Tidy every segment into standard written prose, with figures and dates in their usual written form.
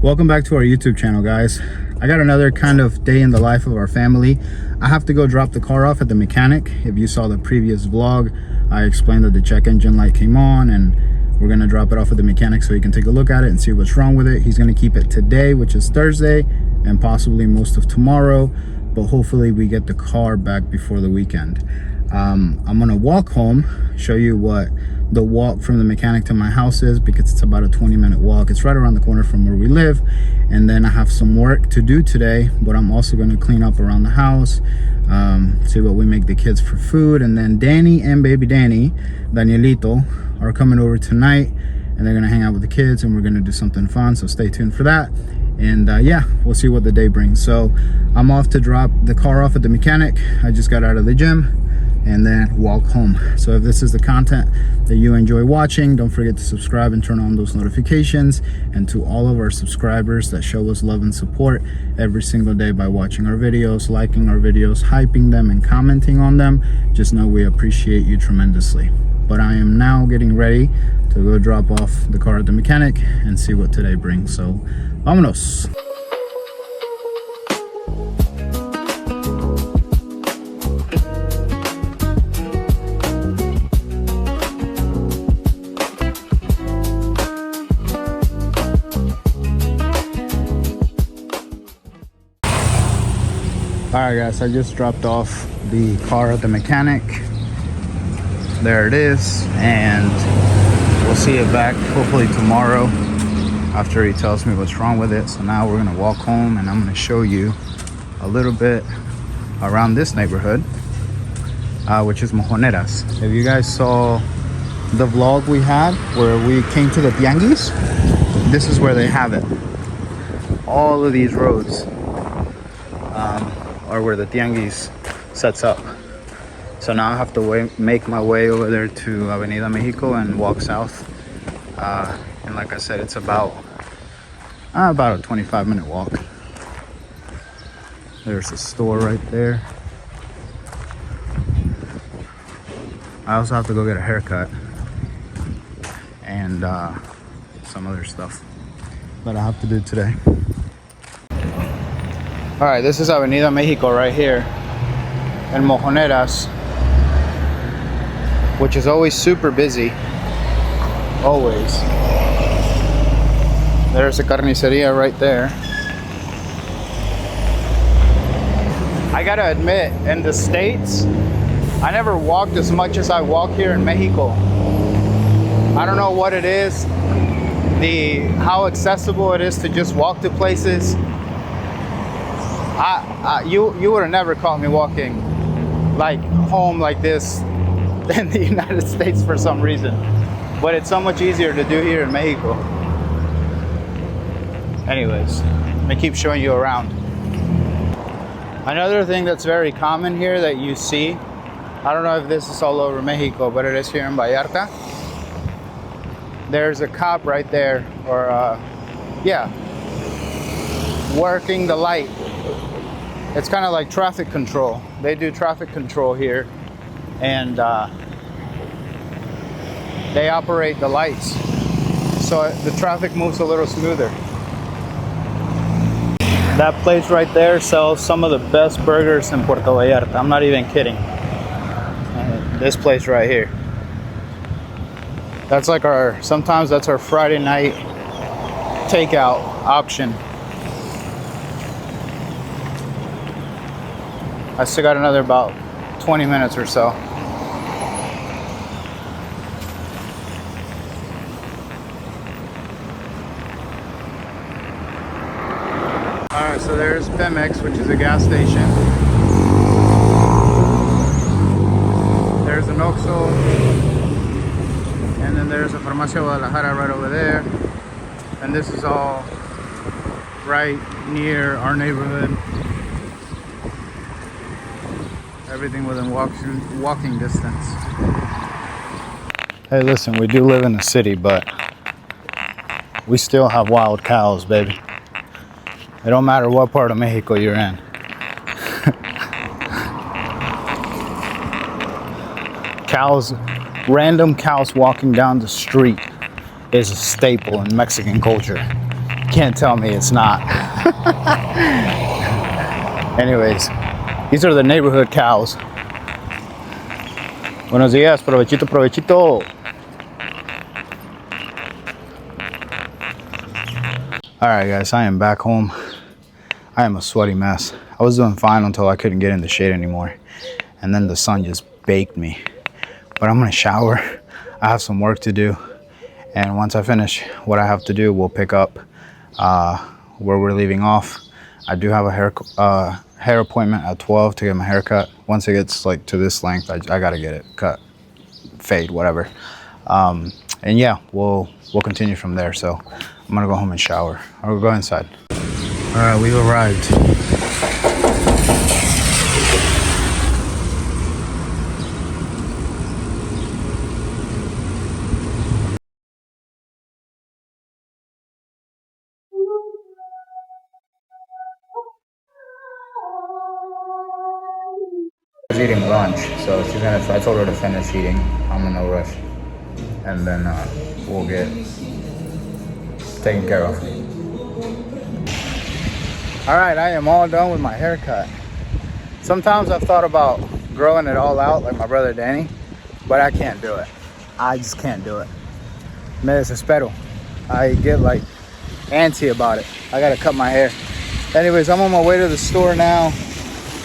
Welcome back to our YouTube channel, guys. I got another kind of day in the life of our family. I have to go drop the car off at the mechanic. If you saw the previous vlog, I explained that the check engine light came on and we're gonna drop it off at the mechanic so he can take a look at it and see what's wrong with it. He's gonna keep it today, which is Thursday, and possibly most of tomorrow, but hopefully we get the car back before the weekend. I'm gonna walk home, show you what the walk from the mechanic to my house is, because it's about a 20-minute walk. It's right around the corner from where we live. And then I have some work to do today, but I'm also going to clean up around the house, see what we make the kids for food. And then Danny and baby Danny, Danielito, are coming over tonight, and they're going to hang out with the kids and we're going to do something fun, so stay tuned for that. And yeah, we'll see what the day brings. So I'm off to drop the car off at the mechanic. I just got out of the gym and then walk home. So if this is the content that you enjoy watching, don't forget to subscribe and turn on those notifications. And to all of our subscribers that show us love and support every single day by watching our videos, liking our videos, hyping them, and commenting on them, just know we appreciate you tremendously. But I am now getting ready to go drop off the car at the mechanic and see what today brings. So vámonos. Alright guys, I just dropped off the car at the mechanic. There it is, and we'll see it back hopefully tomorrow after he tells me what's wrong with it. So now we're gonna walk home and I'm gonna show you a little bit around this neighborhood, which is Mojoneras. If you guys saw the vlog we had where we came to the tianguis, this is where they have it. All of these roads are where the tianguis sets up. So now I have to make my way over there to Avenida Mexico and walk south. And like I said, it's about a 25-minute walk. There's a store right there. I also have to go get a haircut and some other stuff that I have to do today. All right, this is Avenida Mexico right here in Mojoneras, which is always super busy, always. There's a carniceria right there. I gotta admit, in the States, I never walked as much as I walk here in Mexico. I don't know what it is, how accessible it is to just walk to places. You would have never caught me walking like home like this in the United States for some reason, but it's so much easier to do here in Mexico. Anyways, I'm gonna keep showing you around. Another thing that's very common here that you see, I don't know if this is all over Mexico, but it is here in Vallarta. There's a cop right there, or yeah, working the light. It's kind of like traffic control. They do traffic control here, and they operate the lights so the traffic moves a little smoother. That place right there sells some of the best burgers in Puerto Vallarta. I'm not even kidding. This place right here. That's like sometimes that's our Friday night takeout option. I still got another about 20 minutes or so. Alright, so there's Pemex, which is a gas station. There's an Oxxo. And then there's a Farmacia Guadalajara right over there. And this is all right near our neighborhood. Everything within walking distance. Hey, listen, we do live in a city, but we still have wild cows, baby. It don't matter what part of Mexico you're in. Cows, random cows walking down the street is a staple in Mexican culture. can't tell me it's not. Anyways, these are the neighborhood cows. Buenos días, provechito, provechito. Alright guys, I am back home. I am a sweaty mess. I was doing fine until I couldn't get in the shade anymore. And then the sun just baked me. But I'm gonna shower. I have some work to do. And once I finish what I have to do, we'll pick up where we're leaving off. I do have a hair appointment at 12 to get my hair cut. Once it gets like to this length, I gotta get it cut, fade, whatever. And yeah, we'll continue from there. So I'm gonna go home and shower. I'll go inside. All right, we've arrived. She's eating lunch, so she's gonna. I told her to finish eating. I'm in no rush, and then we'll get taken care of. All right, I am all done with my haircut. Sometimes I've thought about growing it all out like my brother Danny, but I can't do it. I just can't do it. Me desespero. I get like antsy about it. I gotta cut my hair. Anyways, I'm on my way to the store now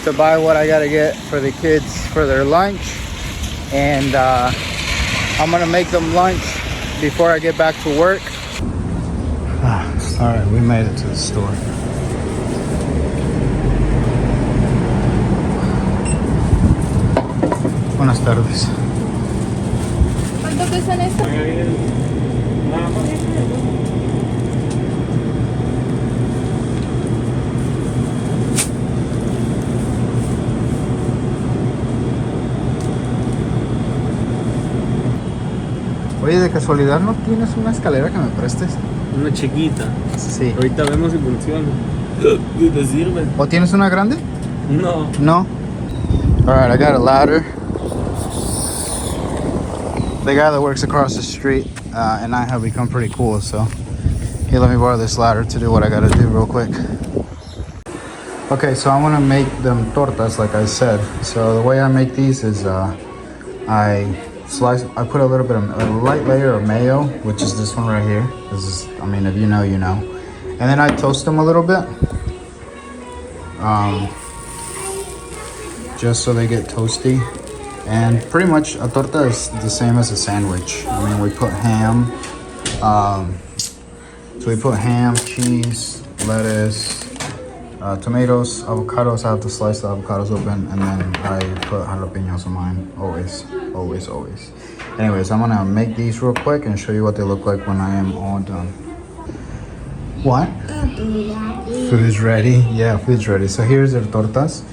to buy what I gotta get for the kids for their lunch, and I'm gonna make them lunch before I get back to work. All right, we made it to the store. Buenas tardes. ¿Cuánto cuestan estos? Oye, de casualidad, ¿no tienes una escalera que me prestes? Una chiquita. Sí. Ahorita vemos si funciona. ¿Te sirve? ¿O tienes una grande? No. No? Alright, I got a ladder. The guy that works across the street and I have become pretty cool, so he let me borrow this ladder to do what I gotta do real quick. Okay, so I wanna make them tortas like I said. So the way I make these is I put a little bit of a light layer of mayo, which is this one right here. This is, I mean, if you know, you know. And then I toast them a little bit. Just so they get toasty. And pretty much a torta is the same as a sandwich. I mean, we put ham. So we put ham, cheese, lettuce, tomatoes, avocados. I have to slice the avocados open, and then I put jalapenos on mine. Always, always, always. Anyways, I'm gonna make these real quick and show you what they look like when I am all done. What? Food is ready. Yeah, food's ready. So here's their tortas.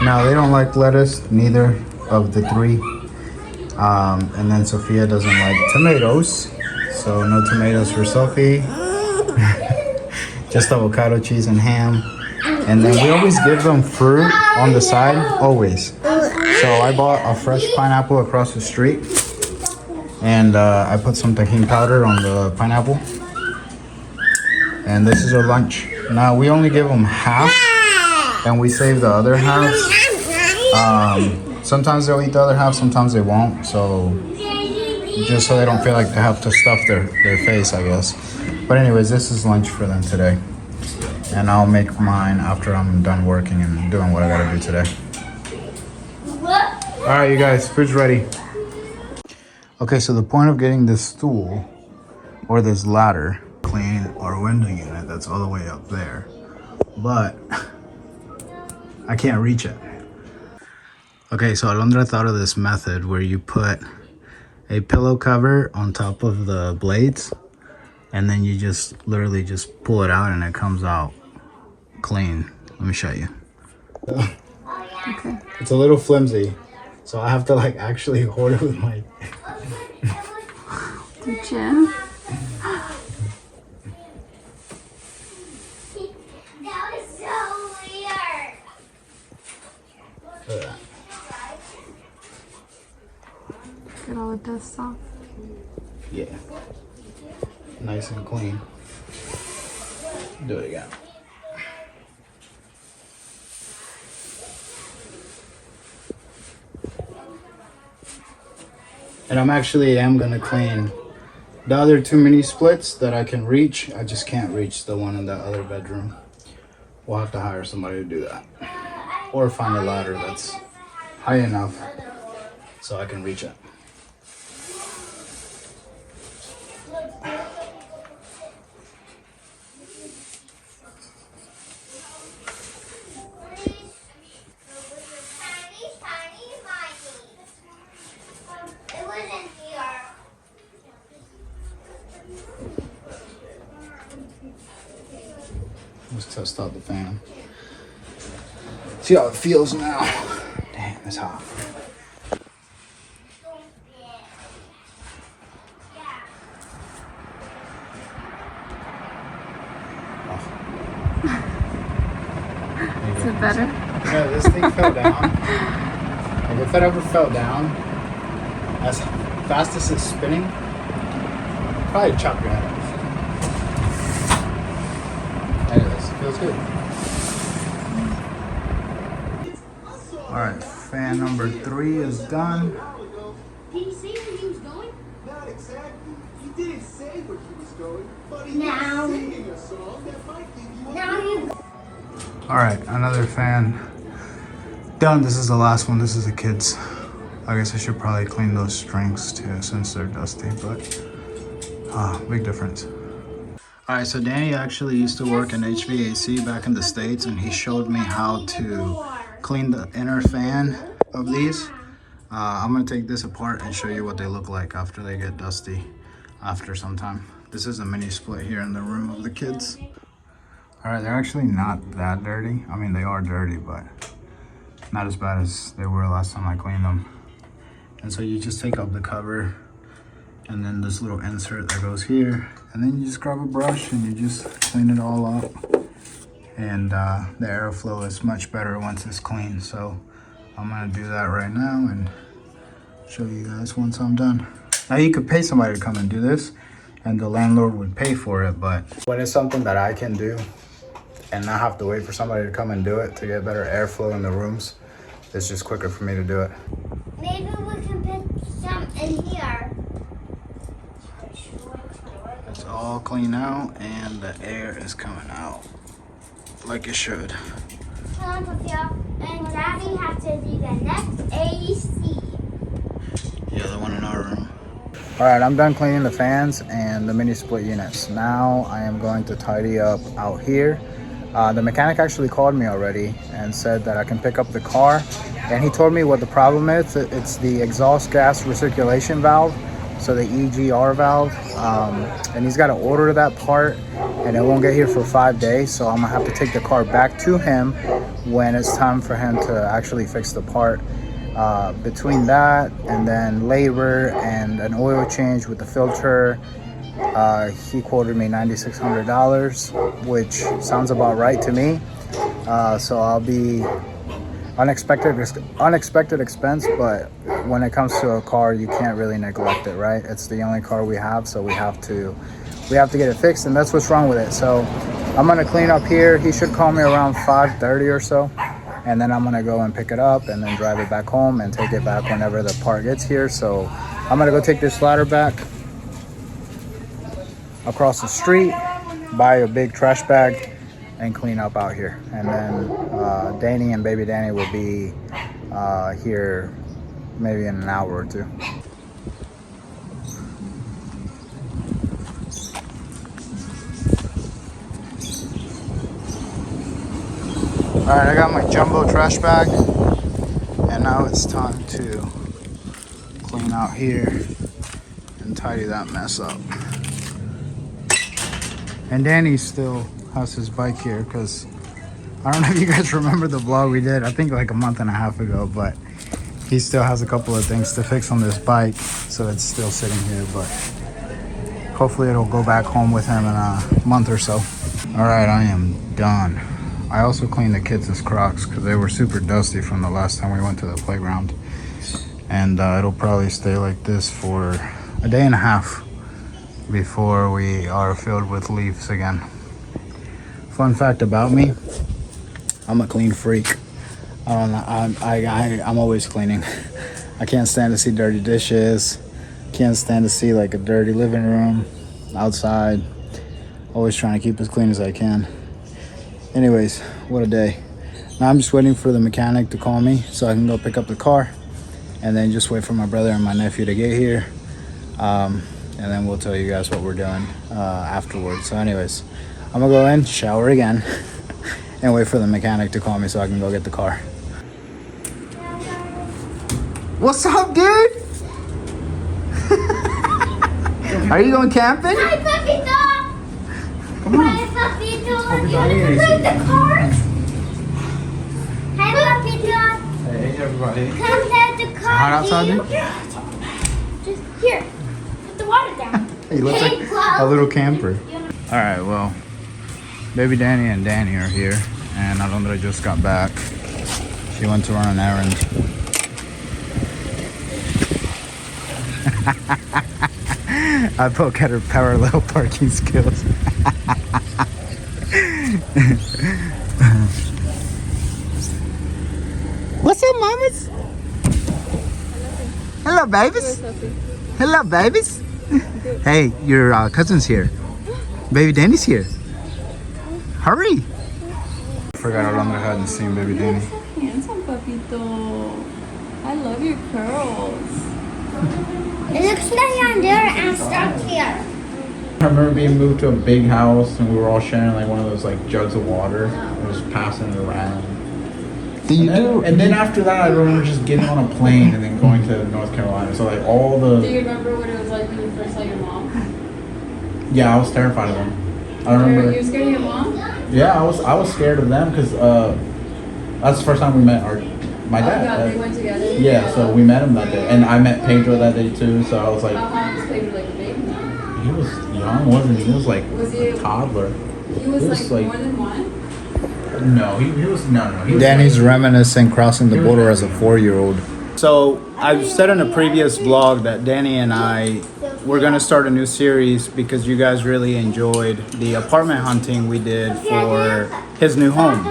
Now they don't like lettuce, neither of the three. And then Sophia doesn't like tomatoes, so no tomatoes for Sophie. Just avocado, cheese, and ham. And then we always give them fruit on the side, always. So I bought a fresh pineapple across the street, and I put some tahini powder on the pineapple. And this is our lunch. Now we only give them half, and we save the other half. Sometimes they'll eat the other half, sometimes they won't. So just so they don't feel like they have to stuff their face, I guess. But anyways, this is lunch for them today. And I'll make mine after I'm done working and doing what I gotta do today. All right, you guys, food's ready. Okay, so the point of getting this stool or this ladder, clean our window unit that's all the way up there, but I can't reach it. Okay, so Alondra thought of this method where you put a pillow cover on top of the blades, and then you just literally just pull it out and it comes out clean. Let me show you. Okay. It's a little flimsy, so I have to like actually hold it with my... Did you? That was so weird. Get all the dust off. Yeah. nice and clean. Do it again. And I'm gonna clean the other 2 mini splits that I can reach. I just can't reach the one in the other bedroom. We'll have to hire somebody to do that. Or find a ladder that's high enough so I can reach it. It wasn't here. Let's test out the fan. See how it feels now. Damn, it's hot. Is it better? Yeah, this thing fell down. Like if it ever fell down as fast as it's spinning, probably chop your head off. Anyways, feels good. Alright, fan number 3 is done. Did he say where he was going? Not exactly. He didn't say where he was going, but he Now. was singing a song that might give you a Now you Alright, another fan done. This is the last one. This is the kids. I guess I should probably clean those strings too since they're dusty, but big difference. Alright, so Danny actually used to work in HVAC back in the States, and he showed me how to clean the inner fan of these. I'm gonna take this apart and show you what they look like after they get dusty after some time. This is a mini split here in the room of the kids. Alright, they're actually not that dirty. I mean, they are dirty, but not as bad as they were last time I cleaned them. And so you just take up the cover and then this little insert that goes here, and then you just grab a brush and you just clean it all up. And the airflow is much better once it's clean. So I'm gonna do that right now and show you guys once I'm done. Now you could pay somebody to come and do this and the landlord would pay for it, but when it's something that I can do and not have to wait for somebody to come and do it to get better airflow in the rooms, it's just quicker for me to do it. maybe we can put some in here. It's all clean out and the air is coming out like it should. Hold on, Sophia. And Daddy has to do the next AC. Yeah, the one in our room. All right, I'm done cleaning the fans and the mini split units. Now I am going to tidy up out here. The mechanic actually called me already and said that I can pick up the car. And he told me what the problem is. It's the exhaust gas recirculation valve. So the EGR valve. And he's got to order that part and it won't get here for 5 days. So I'm gonna have to take the car back to him when it's time for him to actually fix the part. Between that and then labor and an oil change with the filter, he quoted me $9,600, which sounds about right to me. So I'll be unexpected expense, but when it comes to a car, you can't really neglect it, right? It's the only car we have, so we have to get it fixed, and that's what's wrong with it. So I'm gonna clean up here. He should call me around 5:30 or so. And then I'm gonna go and pick it up and then drive it back home and take it back whenever the part gets here. So I'm gonna go take this ladder back across the street, buy a big trash bag, and clean up out here. And then Danny and baby Danny will be here maybe in an hour or two. All right, I got my jumbo trash bag, and now it's time to clean out here and tidy that mess up. And Danny still has his bike here because I don't know if you guys remember the vlog we did, I think like a month and a half ago, but he still has a couple of things to fix on this bike, so it's still sitting here, but hopefully it'll go back home with him in a month or so. All right, I am done. I also cleaned the kids' Crocs because they were super dusty from the last time we went to the playground. And it'll probably stay like this for a day and a half before we are filled with leaves again. Fun fact about me, I'm a clean freak. I don't know, I'm always cleaning. I can't stand to see dirty dishes. Can't stand to see like a dirty living room, outside. Always trying to keep as clean as I can. Anyways, what a day. Now I'm just waiting for the mechanic to call me so I can go pick up the car, and then just wait for my brother and my nephew to get here. And then we'll tell you guys what we're doing afterwards. So anyways, I'm gonna go in, shower again, and wait for the mechanic to call me so I can go get the car. What's up, dude? Are you going camping? Hi, Papito! Come on. Hi, Papito! You want to play the cards? Hi, Papito! Hey, everybody. Come get the cards. Hot outside, dude? Just here. Put the water down. He looks like a little camper. All right, well, baby Danny and Danny are here, and Alondra just got back. She went to run an errand. I poke at her parallel parking skills. What's up, mamas? Hello, babies. Hello, babies. Hey, your cousin's here. Baby Danny's here. Hurry. I forgot Alondra hadn't seen baby Danny. Handsome, Papito. I love your curls. It looks like you're there and stuck here. I remember being moved to a big house and we were all sharing like one of those like jugs of water and just passing it around. And then after that, I remember just getting on a plane and then going to North Carolina. So like all Do the you remember what it was like when you first saw your mom? I was terrified of them. I Were remember. you scared of your mom? Yeah, I was scared of them because that's the first time we met my dad. Yeah, they went together. Yeah, so we met him that day, and I met Pedro that day too. So I was like, How long was Pedro like a baby? he was young, wasn't he? He was like Was he a toddler. He was, He was like like- more than one? No, he was no. He was Danny's reminiscing crossing the border as a 4-year-old. So I've said in a previous vlog that Danny and we're gonna start a new series because you guys really enjoyed the apartment hunting we did for his new home.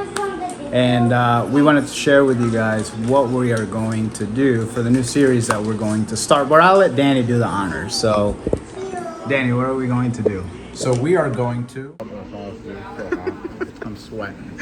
And we wanted to share with you guys what we are going to do for the new series that we're going to start. But I'll let Danny do the honors. So, Danny, what are we going to do? So we are going to. I'm sweating.